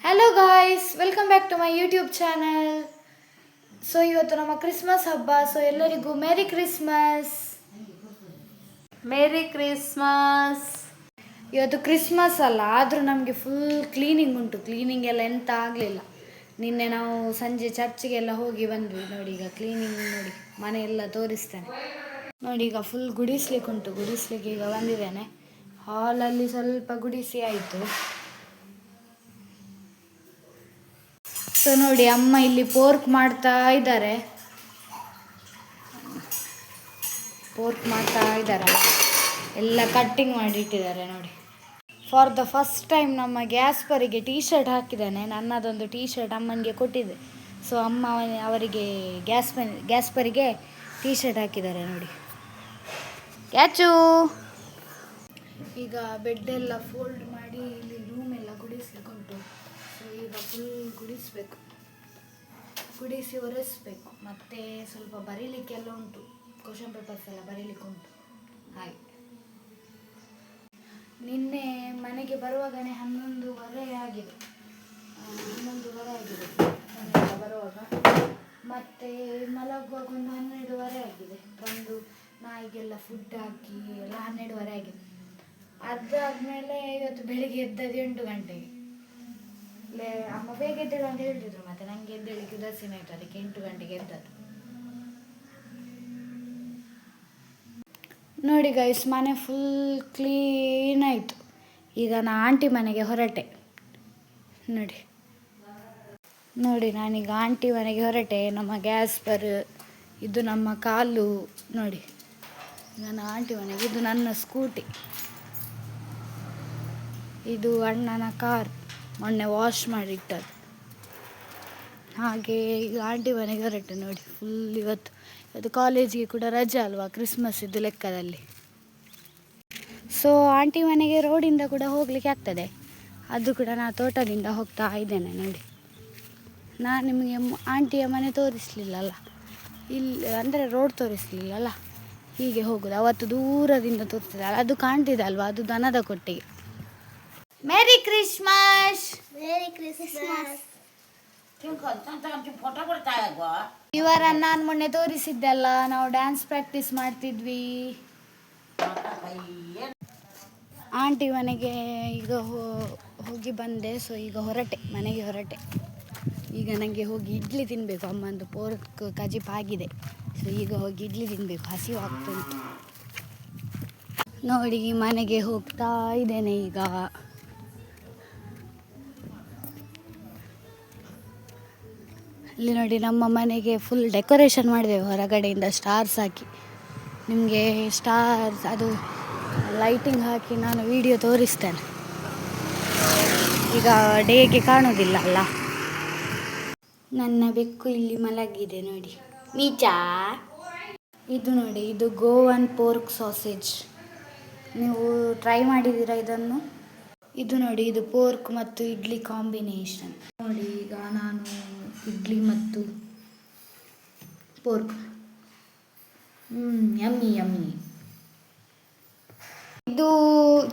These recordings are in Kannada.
Hello guys, welcome back to my YouTube channel. So ಇವತ್ತು ನಮ್ಮ ಕ್ರಿಸ್ಮಸ್ ಹಬ್ಬ. ಸೊ ಎಲ್ಲರಿಗೂ ಮೇರಿ ಕ್ರಿಸ್ಮಸ್. Merry Christmas. ಇವತ್ತು ಕ್ರಿಸ್ಮಸ್ ಅಲ್ಲ, ಆದರೂ ನಮಗೆ ಫುಲ್ ಕ್ಲೀನಿಂಗ್ ಉಂಟು. ಕ್ಲೀನಿಂಗ್ ಎಲ್ಲ ಎಂತ ಆಗಲಿಲ್ಲ. ನಿನ್ನೆ ನಾವು ಸಂಜೆ ಚರ್ಚಿಗೆಲ್ಲ ಹೋಗಿ ಬಂದ್ವಿ. ನೋಡಿ ಈಗ ಕ್ಲೀನಿಂಗ್ ನೋಡಿ, ಮನೆಯೆಲ್ಲ ತೋರಿಸ್ತೇನೆ ನೋಡಿ. ಈಗ ಫುಲ್ ಗುಡಿಸ್ಲಿಕ್ಕೆ ಉಂಟು. ಗುಡಿಸ್ಲಿಕ್ಕೆ ಈಗ ಬಂದಿದ್ದೇನೆ. ಹಾಲಲ್ಲಿ ಸ್ವಲ್ಪ ಗುಡಿಸಿ ಆಯಿತು. ಸೊ ನೋಡಿ, ಅಮ್ಮ ಇಲ್ಲಿ ಪೋರ್ಕ್ ಮಾಡ್ತಾ ಇದ್ದಾರೆ. ಎಲ್ಲ ಕಟ್ಟಿಂಗ್ ಮಾಡಿ ಇಟ್ಟಿದ್ದಾರೆ ನೋಡಿ. ಫಾರ್ ದ ಫಸ್ಟ್ ಟೈಮ್ ನಮ್ಮ ಗ್ಯಾಸ್ಪರಿಗೆ ಟೀ ಶರ್ಟ್ ಹಾಕಿದ್ದಾನೆ. ನನ್ನದೊಂದು ಟೀ ಶರ್ಟ್ ಅಮ್ಮನಿಗೆ ಕೊಟ್ಟಿದ್ದೆ. ಸೊ ಅಮ್ಮ ಅವರಿಗೆ ಗ್ಯಾಸ್ಪರಿಗೆ ಟೀ ಶರ್ಟ್ ಹಾಕಿದ್ದಾರೆ ನೋಡಿ. ಕ್ಯಾಚು. ಈಗ ಬೆಡ್ಡೆಲ್ಲ ಫೋಲ್ಡ್ ಮಾಡಿ ಇಲ್ಲಿ ರೂಮ್ ಎಲ್ಲ ಗುಡಿಸ್ಲಿಕ್ಕೆ ಉಂಟು. ಸೊ ಈಗ ಫುಲ್ ಗುಡಿಸಿ ಒರೆಸ್ಬೇಕು. ಮತ್ತು ಸ್ವಲ್ಪ ಬರೀಲಿಕ್ಕೆಲ್ಲ ಉಂಟು. ಕ್ವಶನ್ ಪೇಪರ್ಸ್ ಎಲ್ಲ ಬರೀಲಿಕ್ಕೆ ಉಂಟು. ಹಾಗೆ ನಿನ್ನೆ ಮನೆಗೆ ಬರುವಾಗಲೇ 11:30 ಆಗಿದೆ. ಮನೆಗೆ ಬರುವಾಗ. ಮತ್ತು ಮಲಗುವಾಗ ಒಂದು 12:30 ಆಗಿದೆ. ಬಂದು ನಾಯಿಗೆಲ್ಲ ಫುಡ್ ಹಾಕಿ ಎಲ್ಲ 12:30 ಆಗಿದೆ. ಅದಾದಮೇಲೆ ಇವತ್ತು ಬೆಳಿಗ್ಗೆ ಎದ್ದದ್ದು 8 ಗಂಟೆಗೆ. ಅಮ್ಮ ಬೇಗ ಎದ್ದೇಳು ಅಂತ ಹೇಳ್ತಿದ್ರು. ಮತ್ತು ನನಗೆ ಎದ್ದೇಳಿಕ್ಕೆ ಉದಾಸೀನ ಆಯಿತು. ಅದಕ್ಕೆ 8 ಗಂಟೆಗೆ ಎದ್ದದ್ದು ನೋಡಿ. ಗೈಸ್, ಮನೆ ಫುಲ್ ಕ್ಲೀನ್ ಆಯಿತು. ಈಗ ನಾನು ಆಂಟಿ ಮನೆಗೆ ಹೊರಟೆ ನೋಡಿ. ನಾನೀಗ ಆಂಟಿ ಮನೆಗೆ ಹೊರಟೆ. ನಮ್ಮ ಗ್ಯಾಸ್ಪರ್, ಇದು ನಮ್ಮ ಕಾಲು ನೋಡಿ. ನನ್ನ ಆಂಟಿ ಮನೆಗೆ. ಇದು ನನ್ನ ಸ್ಕೂಟಿ, ಇದು ಅಣ್ಣನ ಕಾರ್, ಮೊನ್ನೆ ವಾಶ್ ಮಾಡಿಟ್ಟದ್ದು. ಹಾಗೆ ಈಗ ಆಂಟಿ ಮನೆಗೆ ಹೊರಟೆ ನೋಡಿ. ಫುಲ್ ಇವತ್ತು ಕಾಲೇಜಿಗೆ ಕೂಡ ರಜೆ ಅಲ್ವಾ, ಕ್ರಿಸ್ಮಸ್ ಇದ್ದು ಲೆಕ್ಕದಲ್ಲಿ. ಸೊ ಆಂಟಿ ಮನೆಗೆ ರೋಡಿಂದ ಕೂಡ ಹೋಗಲಿಕ್ಕೆ ಆಗ್ತದೆ. ಅದು ಕೂಡ ನಾನು ತೋಟದಿಂದ ಹೋಗ್ತಾ ಇದ್ದೇನೆ ನೋಡಿ. ನಾನು ನಿಮಗೆ ಆಂಟಿಯ ಮನೆ ತೋರಿಸಲಿಲ್ಲಲ್ಲ, ಇಲ್ಲಿ ಅಂದರೆ ರೋಡ್ ತೋರಿಸಲಿಲ್ಲಲ್ಲ. ಹೀಗೆ ಹೋಗೋದು. ಅವತ್ತು ದೂರದಿಂದ ತೋರಿಸ್ತದೆ, ಅದು ಕಾಣ್ತಿದೆ ಅಲ್ವಾ, ಅದು ದನದ ಕೊಟ್ಟಿಗೆ. ಮೇರಿ ಕ್ರಿಸ್ಮಸ್. Merry Christmas. ಇವರನ್ನು ನಾನು ಮೊನ್ನೆ ತೋರಿಸಿದ್ದೆಲ್ಲ, ನಾವು ಡ್ಯಾನ್ಸ್ ಪ್ರಾಕ್ಟೀಸ್ ಮಾಡ್ತಿದ್ವಿ. ಆಂಟಿ ಮನೆಗೆ ಈಗ ಹೋಗಿ ಬಂದೆ. ಸೊ ಈಗ ಮನೆಗೆ ಹೊರಟೆ. ಈಗ ನನಗೆ ಹೋಗಿ ಇಡ್ಲಿ ತಿನ್ನಬೇಕು. ಅಮ್ಮಂದು ಪೋರ್ಕ್ ಕಜಿಪ್ ಆಗಿದೆ. ಸೊ ಈಗ ಹೋಗಿ ಇಡ್ಲಿ ತಿನ್ನಬೇಕು, ಹಸಿವು ಆಗ್ತುಂಟು ನೋಡಿ. ಮನೆಗೆ ಹೋಗ್ತಾ ಇದ್ದೇನೆ ಈಗ. ಇಲ್ಲಿ ನೋಡಿ, ನಮ್ಮ ಮನೆಗೆ ಫುಲ್ ಡೆಕೋರೇಷನ್ ಮಾಡಿದ್ದೇವೆ ಹೊರಗಡೆಯಿಂದ ಸ್ಟಾರ್ಸ್ ಹಾಕಿ. ನಿಮಗೆ ಸ್ಟಾರ್ಸ್ ಅದು ಲೈಟಿಂಗ್ ಹಾಕಿ ನಾನು ವಿಡಿಯೋ ತೋರಿಸ್ತೇನೆ. ಈಗ ಡೇಗೆ ಕಾಣೋದಿಲ್ಲ ಅಲ್ಲ. ನನ್ನ ಬೆಕ್ಕು ಇಲ್ಲಿ ಮಲಗಿದೆ ನೋಡಿ. ಮೀಚಾ. ಇದು ನೋಡಿ, ಇದು ಗೋವನ್ ಪೋರ್ಕ್ ಸಾಸೇಜ್. ನೀವು ಟ್ರೈ ಮಾಡಿದ್ದೀರಾ ಇದನ್ನು? ಇದು ನೋಡಿ, ಇದು ಪೋರ್ಕ್ ಮತ್ತು ಇಡ್ಲಿ ಕಾಂಬಿನೇಷನ್ ನೋಡಿ. ಈಗ ನಾನು ಇಡ್ಲಿ ಮತ್ತು ಪೋರ್ಕ್, ಯಮ್ಮಿ. ಇದು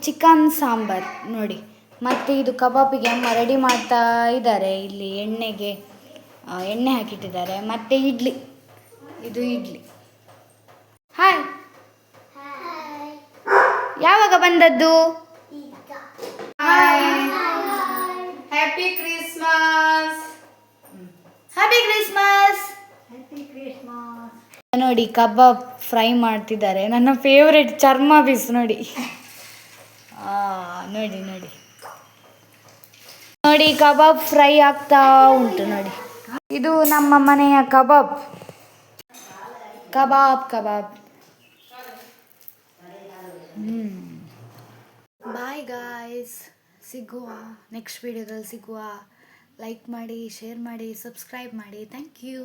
ಚಿಕನ್ ಸಾಂಬಾರ್ ನೋಡಿ. ಮತ್ತು ಇದು ಕಬಾಬಿಗೆ ಅಮ್ಮ ರೆಡಿ ಮಾಡ್ತಾ ಇದ್ದಾರೆ. ಇಲ್ಲಿ ಎಣ್ಣೆ ಹಾಕಿಟ್ಟಿದ್ದಾರೆ. ಮತ್ತು ಇಡ್ಲಿ, ಇದು ಇಡ್ಲಿ. ಹಾಯ್, ಯಾವಾಗ ಬಂದದ್ದು? Happy Christmas. Happy Christmas. ನೋಡಿ, ಕಬಾಬ್ ಫ್ರೈ ಮಾಡ್ತಿದ್ದಾರೆ. ನನ್ನ ಫೇವ್ರೆಟ್ ಚರ್ಮ ಪೀಸ್ ನೋಡಿ. ನೋಡಿ ಕಬಾಬ್ ಫ್ರೈ ಆಗ್ತಾ ಉಂಟು ನೋಡಿ. ಇದು ನಮ್ಮ ಮನೆಯ ಕಬಾಬ್. ಬಾಯ್ ಗಾಯ್ಸ್, ಸಿಗುವ ನೆಕ್ಸ್ಟ್ ವಿಡಿಯೋದಲ್ಲಿ ಸಿಗುವ. ಲೈಕ್ ಮಾಡಿ, ಶೇರ್ ಮಾಡಿ, ಸಬ್ಸ್ಕ್ರೈಬ್ ಮಾಡಿ. Thank you.